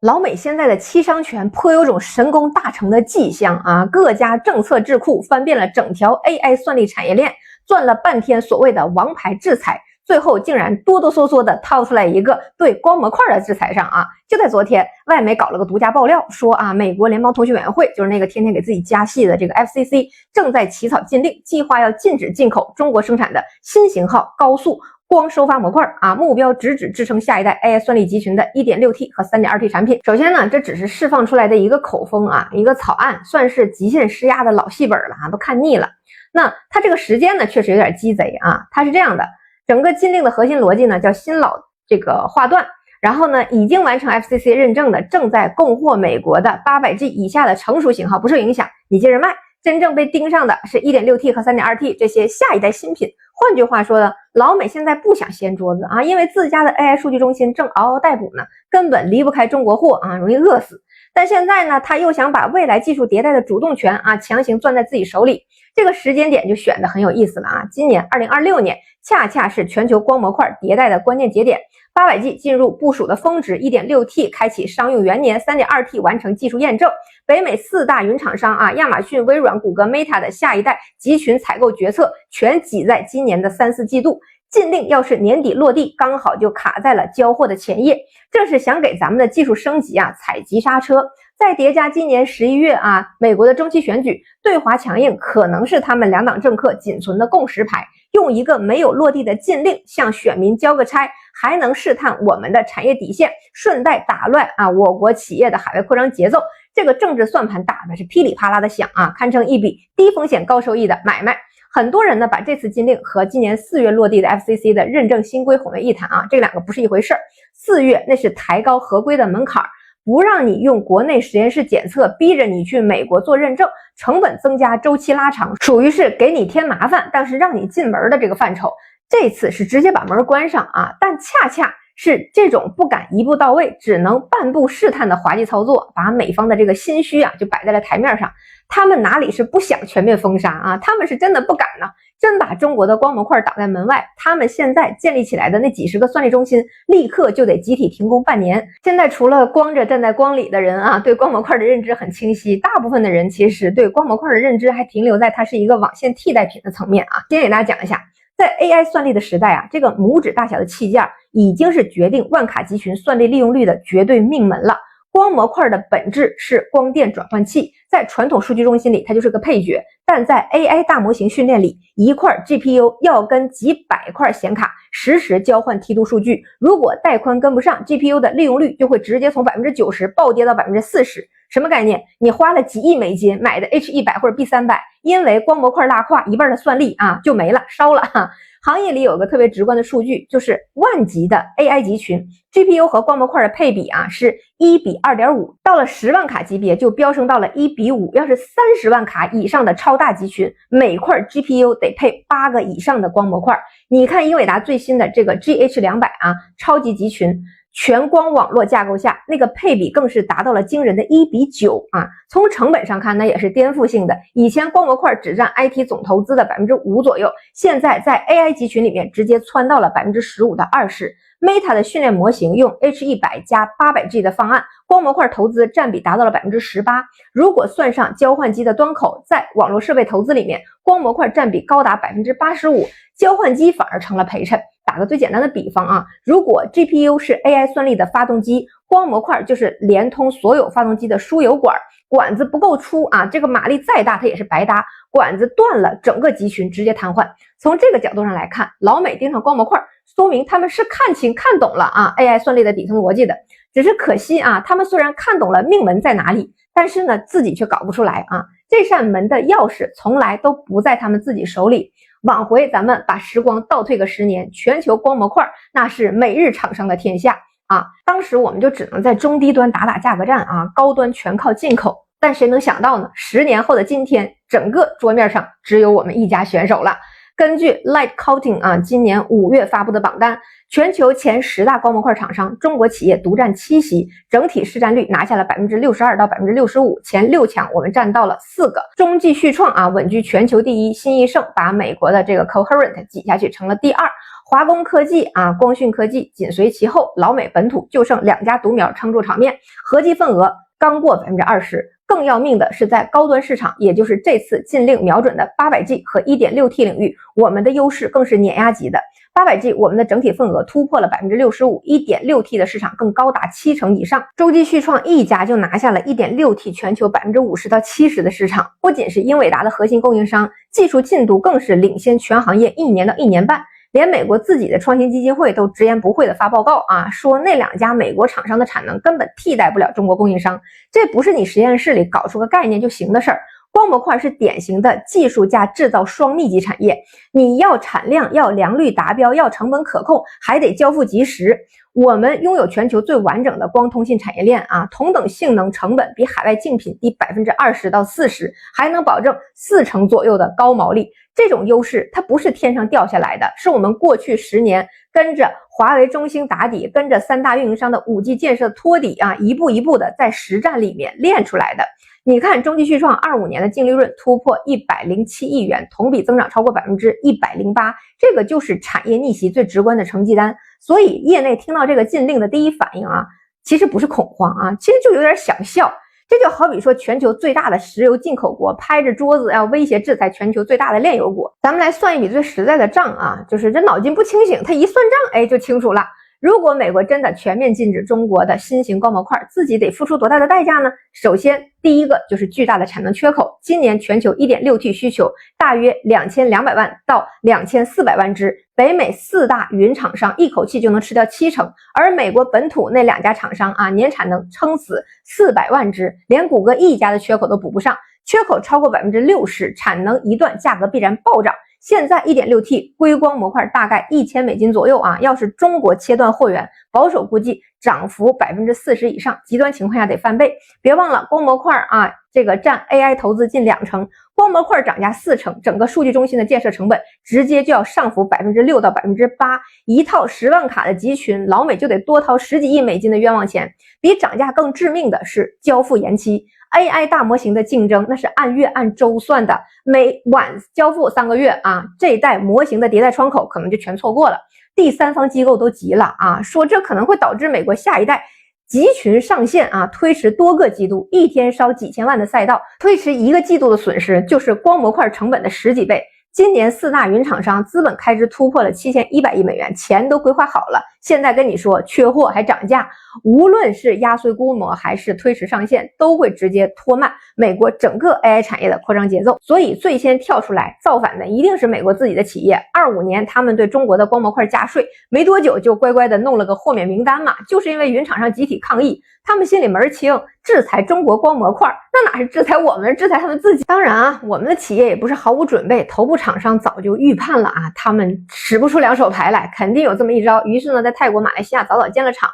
老美现在的七伤拳颇有种神功大成的迹象啊！各家政策智库翻遍了整条 AI 算力产业链，转了半天所谓的王牌制裁，最后竟然哆哆嗦嗦的套出来一个对光模块的制裁上啊！就在昨天，外媒搞了个独家爆料，说啊，美国联邦通讯委员会，就是那个天天给自己加戏的这个 FCC， 正在起草禁令，计划要禁止进口中国生产的新型号高速光收发模块啊，目标直指支撑下一代 AI 算力集群的 1.6T 和 3.2T 产品。首先呢，这只是释放出来的一个口风啊，一个草案，算是极限施压的老戏本了啊，都看腻了。那它这个时间呢，确实有点鸡贼啊。它是这样的，整个禁令的核心逻辑呢，叫新老这个划断。然后呢，已经完成 FCC 认证的，正在供货美国的 800G 以下的成熟型号不受影响，你接着卖。真正被盯上的是 1.6T 和 3.2T 这些下一代新品。换句话说呢，老美现在不想掀桌子啊，因为自家的 AI 数据中心正嗷嗷待哺呢，根本离不开中国货啊，容易饿死。但现在呢，他又想把未来技术迭代的主动权啊强行攥在自己手里，这个时间点就选得很有意思了啊！今年2026年恰恰是全球光模块迭代的关键节点。800G 进入部署的峰值， 1.6T 开启商用元年， 3.2T 完成技术验证。北美4大云厂商啊，亚马逊、微软、谷歌、Meta 的下一代集群采购决策全挤在今年的3、4季度。禁令要是年底落地，刚好就卡在了交货的前夜，这是想给咱们的技术升级啊踩急刹车。再叠加今年11月啊，美国的中期选举，对华强硬可能是他们两党政客仅存的共识牌，用一个没有落地的禁令向选民交个差，还能试探我们的产业底线，顺带打乱啊我国企业的海外扩张节奏。这个政治算盘打的是噼里啪啦的响啊，堪称一笔低风险高收益的买卖。很多人呢把这次禁令和今年4月落地的 FCC 的认证新规混为一谈啊，这两个不是一回事儿。4月那是抬高合规的门槛，不让你用国内实验室检测，逼着你去美国做认证，成本增加，周期拉长，属于是给你添麻烦，但是让你进门的这个范畴。这次是直接把门关上啊，但恰恰是这种不敢一步到位，只能半步试探的滑稽操作，把美方的这个心虚啊就摆在了台面上。他们哪里是不想全面封杀啊，他们是真的不敢呢，真把中国的光模块挡在门外。他们现在建立起来的那几十个算力中心，立刻就得集体停工半年。现在除了光着站在光里的人啊，对光模块的认知很清晰，大部分的人其实对光模块的认知还停留在它是一个网线替代品的层面啊。先给大家讲一下，在 AI 算力的时代啊，这个拇指大小的器件已经是决定万卡集群算力利用率的绝对命门了。光模块的本质是光电转换器，在传统数据中心里它就是个配角，但在 AI 大模型训练里，一块 GPU 要跟几百块显卡实时交换梯度数据，如果带宽跟不上， GPU 的利用率就会直接从 90% 暴跌到 40%。什么概念？你花了几亿美金买的 H100 或者 B300， 因为光模块拉胯，一半的算力啊就没了，烧了哈。行业里有个特别直观的数据，就是万级的 AI 集群 GPU 和光模块的配比啊是1比 2.5， 到了10万卡级别就飙升到了1比5，要是30万卡以上的超大集群，每块 GPU 得配8个以上的光模块。你看英伟达最新的这个 GH200 啊，超级集群全光网络架构下，那个配比更是达到了惊人的1比9啊！从成本上看，那也是颠覆性的。以前光模块只占 IT 总投资的 5% 左右，现在在 AI 集群里面直接窜到了 15%到20%。Meta 的训练模型用 H100 加 800G 的方案，光模块投资占比达到了 18%。如果算上交换机的端口，在网络设备投资里面，光模块占比高达 85%， 交换机反而成了陪衬。打个最简单的比方啊，如果 GPU 是 AI 算力的发动机，光模块就是连通所有发动机的输油管，管子不够粗啊，这个马力再大它也是白搭，管子断了，整个集群直接瘫痪。从这个角度上来看，老美盯上光模块，说明他们是看清看懂了啊 AI 算力的底层逻辑的。只是可惜啊，他们虽然看懂了命门在哪里，但是呢自己却搞不出来啊，这扇门的钥匙从来都不在他们自己手里。往回咱们把时光倒退个10年，全球光模块那是美日厂商的天下啊！当时我们就只能在中低端打价格战啊，高端全靠进口。但谁能想到呢？10年后的今天，整个桌面上只有我们一家选手了。根据 Light Coating 啊，今年5月发布的榜单，全球前10大光模块厂商，中国企业独占7席，整体市占率拿下了 62% 到 65%， 前6强我们占到了4个。中继续创啊，稳居全球第一，新一盛把美国的这个 Coherent 挤下去成了第2。华工科技啊、光讯科技紧随其后，老美本土就剩2家独苗撑住场面，合计份额刚过20%。更要命的是，在高端市场，也就是这次禁令瞄准的 800G 和 1.6T 领域，我们的优势更是碾压级的。800G 我们的整体份额突破了 65%， 1.6T 的市场更高达70%以上。洲际旭创一家就拿下了 1.6T 全球50%到70%的市场，不仅是英伟达的核心供应商，技术进度更是领先全行业1年到1年半。连美国自己的创新基金会都直言不讳的发报告啊，说那2家美国厂商的产能根本替代不了中国供应商，这不是你实验室里搞出个概念就行的事儿。光模块是典型的技术加制造双密集产业，你要产量，要良率达标，要成本可控，还得交付及时。我们拥有全球最完整的光通信产业链啊，同等性能成本比海外竞品低20%到40%，还能保证40%左右的高毛利。这种优势它不是天上掉下来的，是我们过去10年跟着华为、中兴打底，跟着3大运营商的 5G 建设托底啊，一步一步的在实战里面练出来的。你看中际旭创25年的净利润突破107亿元，同比增长超过108%，这个就是产业逆袭最直观的成绩单。所以业内听到这个禁令的第一反应啊，其实不是恐慌啊，其实就有点想笑。这就好比说全球最大的石油进口国拍着桌子要威胁制裁全球最大的炼油国。咱们来算一笔最实在的账啊，就是这脑筋不清醒，他一算账就清楚了。如果美国真的全面禁止中国的新型光模块，自己得付出多大的代价呢？首先第一个就是巨大的产能缺口，今年全球 1.6T 需求大约2200万到2400万只，北美4大云厂商一口气就能吃掉70%，而美国本土那2家厂商啊，年产能撑死400万只，连谷歌一家的缺口都补不上，缺口超过60%，产能一断，价格必然暴涨。现在 1.6T 硅光模块大概$1000左右啊，要是中国切断货源，保守估计涨幅40%以上，极端情况下得翻倍。别忘了光模块啊，这个占 AI 投资近20%，光模块涨价40%，整个数据中心的建设成本直接就要上浮6%到8%，一套10万卡的集群，老美就得多掏10几亿美金的冤枉钱。比涨价更致命的是交付延期。AI 大模型的竞争那是按月按周算的，每晚交付3个月啊，这一代模型的迭代窗口可能就全错过了。第三方机构都急了啊，说这可能会导致美国下一代集群上线啊，推迟多个季度，一天烧几千万的赛道，推迟1个季度的损失就是光模块成本的10几倍。今年4大云厂商资本开支突破了7100亿美元，钱都规划好了，现在跟你说缺货还涨价，无论是压缩规模还是推迟上线，都会直接拖慢美国整个 AI 产业的扩张节奏。所以最先跳出来造反的一定是美国自己的企业。25年他们对中国的光模块加税，没多久就乖乖的弄了个豁免名单嘛，就是因为云厂商集体抗议，他们心里门清，制裁中国光模块那哪是制裁我们，制裁他们自己。当然啊，我们的企业也不是毫无准备，头部厂商早就预判了啊，他们使不出2手牌来，肯定有这么一招。于是呢，在泰国、马来西亚早早建了厂。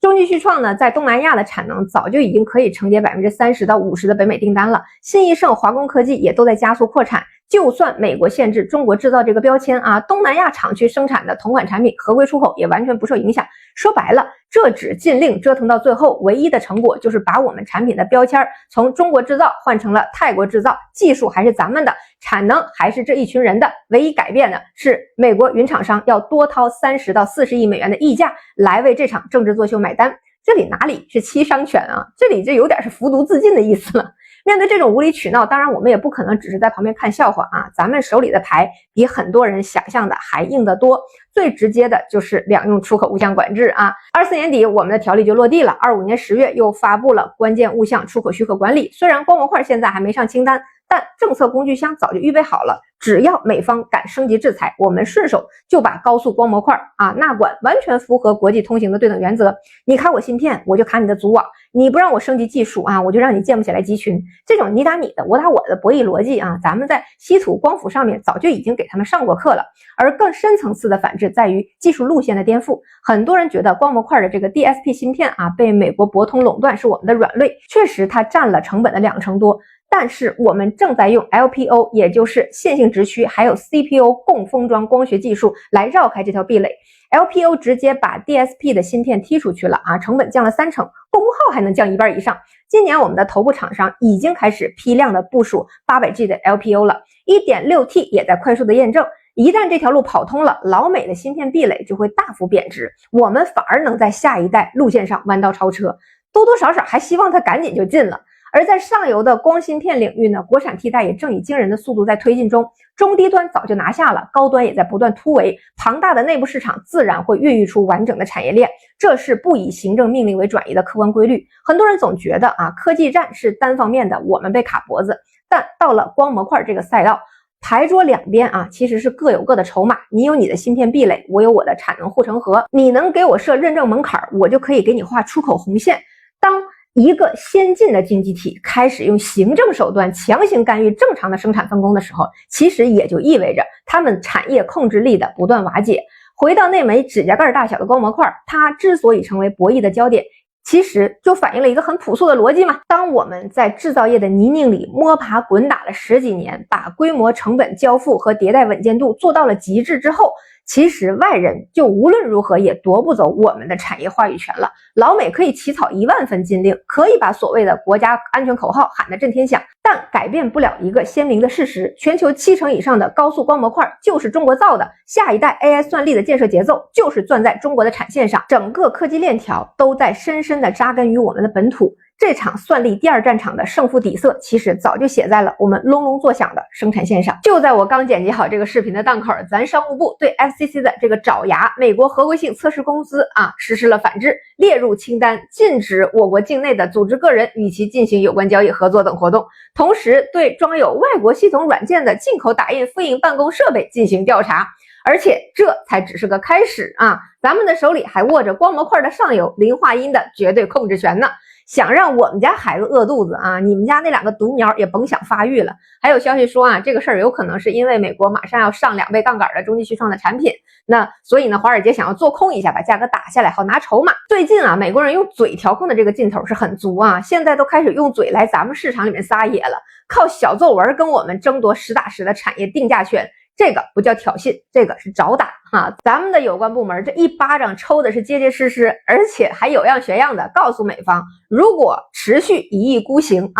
中际旭创呢，在东南亚的产能早就已经可以承接30%到50%的北美订单了。信义盛、华工科技也都在加速扩产。就算美国限制中国制造这个标签啊，东南亚厂区生产的同款产品合规出口也完全不受影响。说白了，这纸禁令折腾到最后，唯一的成果就是把我们产品的标签从中国制造换成了泰国制造，技术还是咱们的，产能还是这一群人的，唯一改变的是美国云厂商要多掏30到40亿美元的溢价来为这场政治作秀买单。这里哪里是欺商权啊，这里这有点是服毒自尽的意思了。面对这种无理取闹，当然我们也不可能只是在旁边看笑话啊，咱们手里的牌比很多人想象的还硬得多。最直接的就是两用出口物项管制啊，24年底我们的条例就落地了，25年10月又发布了关键物项出口许可管理。虽然光模块现在还没上清单，但政策工具箱早就预备好了，只要美方敢升级制裁，我们顺手就把高速光模块纳管，完全符合国际通行的对等原则。你卡我芯片，我就卡你的组网，你不让我升级技术我就让你建不起来集群。这种你打你的我打我的博弈逻辑咱们在稀土光伏上面早就已经给他们上过课了。而更深层次的反制在于技术路线的颠覆。很多人觉得光模块的这个 DSP 芯片被美国博通垄断是我们的软肋，确实它占了成本的20%多。但是我们正在用 LPO， 也就是线性直驱，还有 CPO 共封装光学技术来绕开这条壁垒。LPO 直接把 DSP 的芯片踢出去了成本降了30%，功耗还能降1半以上。今年我们的头部厂商已经开始批量的部署 800G 的 LPO 了， 1.6T 也在快速的验证。一旦这条路跑通了，老美的芯片壁垒就会大幅贬值，我们反而能在下一代路线上弯道超车，多多少少还希望它赶紧就进了。而在上游的光芯片领域呢，国产替代也正以惊人的速度在推进中，中低端早就拿下了，高端也在不断突围，庞大的内部市场自然会孕育出完整的产业链，这是不以行政命令为转移的客观规律。很多人总觉得科技战是单方面的，我们被卡脖子，但到了光模块这个赛道，牌桌两边其实是各有各的筹码，你有你的芯片壁垒，我有我的产能护城河，你能给我设认证门槛，我就可以给你画出口红线。当一个先进的经济体开始用行政手段强行干预正常的生产分工的时候，其实也就意味着他们产业控制力的不断瓦解。回到那枚指甲盖大小的光模块，它之所以成为博弈的焦点，其实就反映了一个很朴素的逻辑嘛。当我们在制造业的泥泞里摸爬滚打了10几年，把规模、成本、交付和迭代稳健度做到了极致之后，其实外人就无论如何也夺不走我们的产业话语权了。老美可以起草1万份禁令，可以把所谓的国家安全口号喊得震天响，但改变不了一个鲜明的事实，全球70%以上的高速光模块就是中国造的，下一代 AI 算力的建设节奏就是攥在中国的产线上，整个科技链条都在深深地扎根于我们的本土。这场算力第二战场的胜负底色，其实早就写在了我们隆隆作响的生产线上。就在我刚剪辑好这个视频的档口，咱商务部对 FCC 的这个爪牙美国合规性测试公司实施了反制，列入清单，禁止我国境内的组织个人与其进行有关交易合作等活动，同时对装有外国系统软件的进口打印复印办公设备进行调查。而且这才只是个开始咱们的手里还握着光模块的上游磷化铟的绝对控制权呢。想让我们家孩子饿肚子你们家那2个独苗也甭想发育了。还有消息说这个事儿有可能是因为美国马上要上2倍杠杆的中继续创的产品，那所以呢，华尔街想要做空一下，把价格打下来，好拿筹码。最近美国人用嘴调控的这个劲头是很足现在都开始用嘴来咱们市场里面撒野了，靠小作文跟我们争夺实打实的产业定价权。这个不叫挑衅，这个是找打咱们的有关部门这一巴掌抽的是结结实实，而且还有样学样的告诉美方，如果持续一意孤行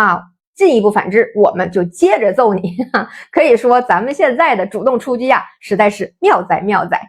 进一步反制，我们就接着揍你可以说咱们现在的主动出击实在是妙哉妙哉。